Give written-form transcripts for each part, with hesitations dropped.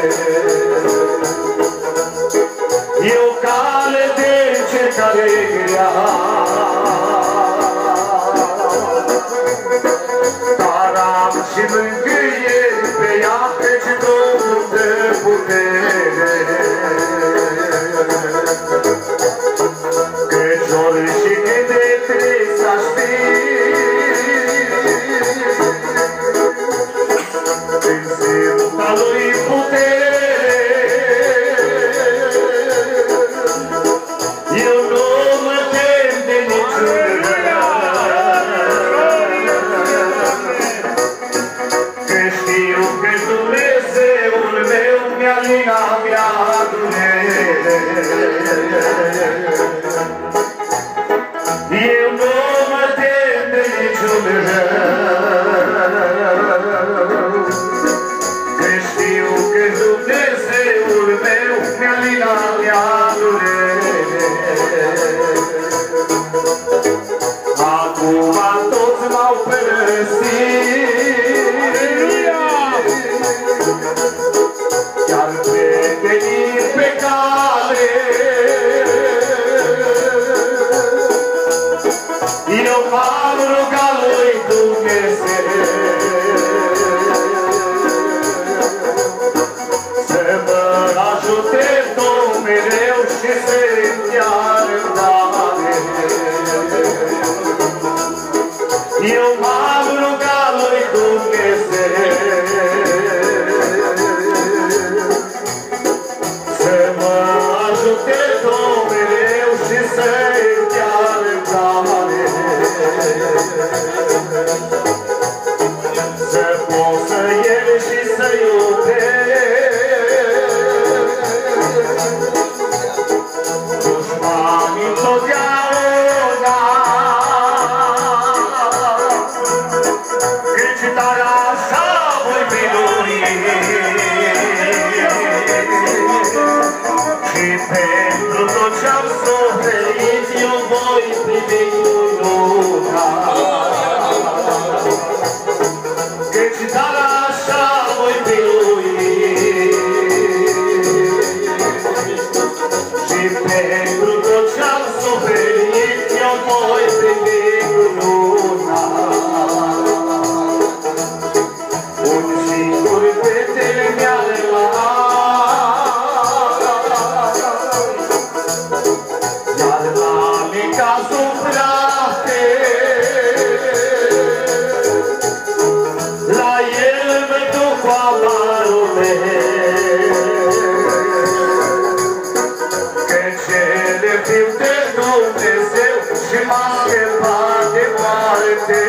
E o cale de încercare grea, dar am și mângâieri pe ea, căci Domnul dă putere. Căci ori și cât de trist aș fi, când simt a lui putere, eu nu mă tem de niciun rău, că știu că Dumnezeul meu mi-a linat mea durere. Eu nu mă tem de niciun rău, că știu că Dumnezeul meu mi-a linat mea durere. Acum toți m-au părăsit, chiar prietenii pe cale, eu m-am rugat lui Dumnezeu să mă ajute tot mereu și să-mi dea răbdare. Eu m-am rugat lui Dumnezeu să mă ajute tot mereu și să-mi dea răbdare. Să pot să iert și să iubesc dușmanii întotdeauna, căci dar așa voi birui și pentru tot ce-am suferit eu voi privi luna. Căci dar așa voi birui și pentru tot ce-am suferit eu voi privi luna. Un singur fetele mi-a relat, iar la mica sufrate, la el mă duc cu amarul meu, căci el e fiu de Dumnezeu și m-a scăpat de moarte.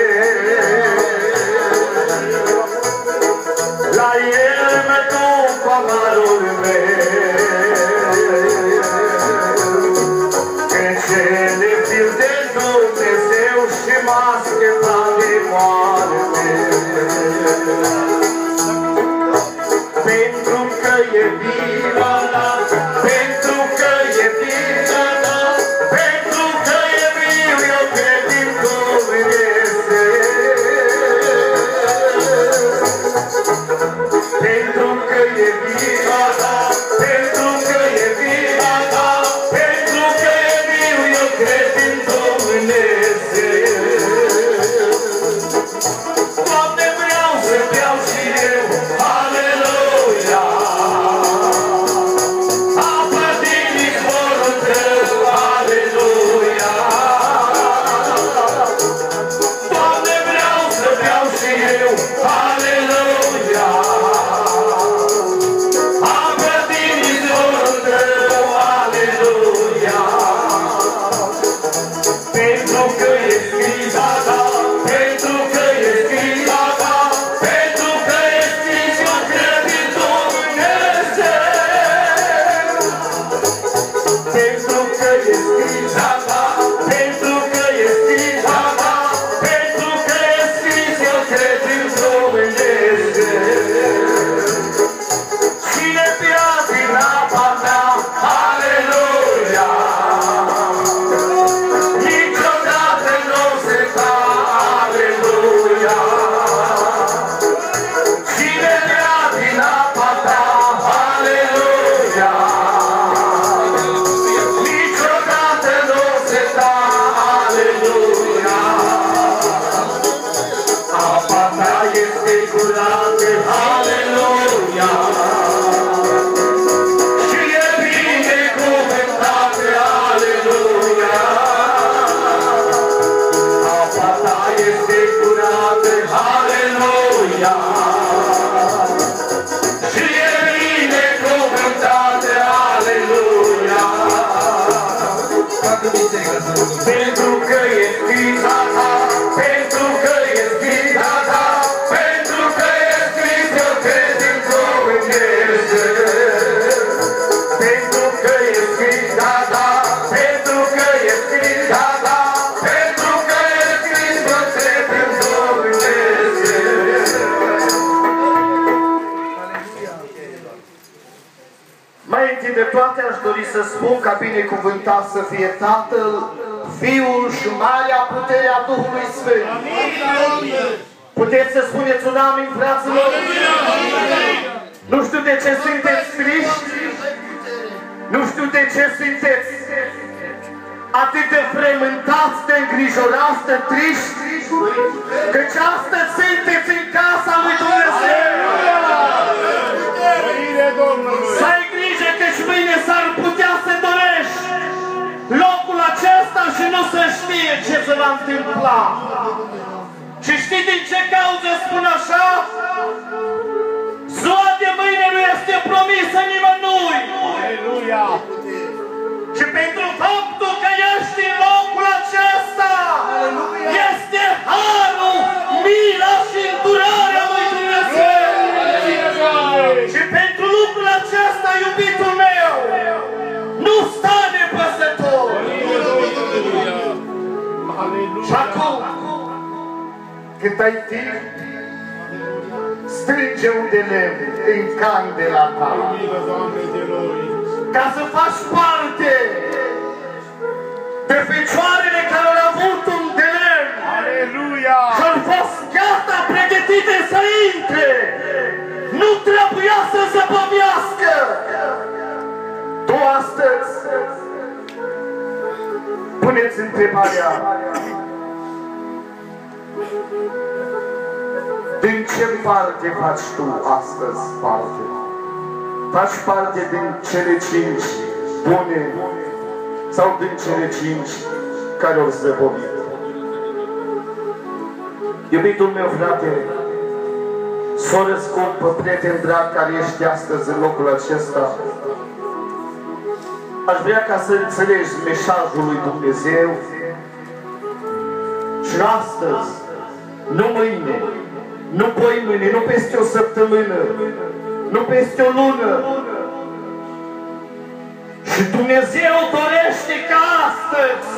La el mă duc cu amarul meu, căci el e fiu de Dumnezeu și m-a scăpat de moarte. Pentru că e vina ta, pentru că e vina ta, pentru că e viu, eu cred în Dumnezeu. Pentru că e vina ta, pentru că e vina ta, pentru că e viu, eu cred în Dumnezeu. Doamne, vreau să beau și eu, aleluia, apa din izvorul tău, aleluia. Doamne, vreau să beau și eu, aleluia, apa din izvorul tău, aleluia. Pentru că e scris a ta, pentru că e scris a ta, pentru că e scris eu cred în Dumnezeu. Pentru că e scris a ta, pentru că e scris a ta, pentru că e scris eu cred în Dumnezeu. de toate aș dori să spun ca binecuvântat să fie Tatăl, Fiul și Marea Puterea Duhului Sfânt. Puteți să spuneți un amin, fraților? Nu știu de ce sunteți triști, nu știu de ce sunteți atât de frământați, de îngrijorați, de triști, căci astăzi sunteți în casa lui Dumnezeu. Să ai grijă căci mâine s-ar putea să dorești locul acesta și nu să știe ce se va întâmpla. Și știi din ce cauză spun așa? Ziua de mâine nu este promisă nimănui. Aleluia! Și pentru faptul că ești în locul acesta, este harul, mila și îndurarea lui Dumnezeu. Și pentru lucrul acesta, iubitul meu, nu sta nepăsător. Și acum, cât ai timp, strânge un de lemn în candela ta, ca să faci parte de picioarele care au avut un de lemn. Aleluia! Și au fost gata, pregătite să intre. Nu trebuia să se pămească. Tu astăzi puneți întrebarea: din ce parte faci tu astăzi parte? Faci parte din cele 5 bune sau din cele 5 care au zăbovit? Iubitul meu frate, soră scumpă, prieten drag care ești astăzi în locul acesta, aș vrea ca să înțelegi mesajul lui Dumnezeu și astăzi, nu mâine, nu poimâine, nu peste o săptămână, nu peste o lună. Și Dumnezeu dorește ca astăzi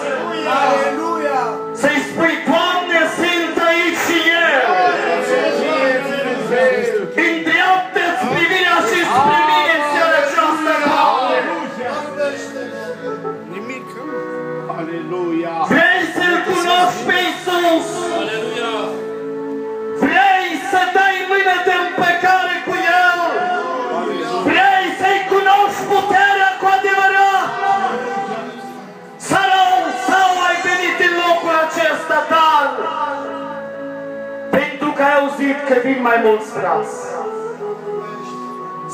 să-i spui: Doamne, sunt aici și eu. Îndreaptă-ți privirea și spre mine în seara aceasta, Doamne. Vrei să-L cunoști pe Iisus? Vrei să dai mână de împăcare cu El? Vrei să-i cunoști puterea cu adevărat? Sau ai venit în locul acesta, dar pentru că ai auzit că vin mai mulți frați?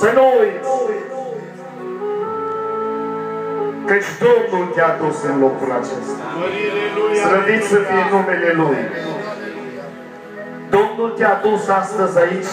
Să nu uiți, căci Domnul te-a dus în locul acesta. Slăvit să fie numele Lui. Domnul te-a dus astăzi aici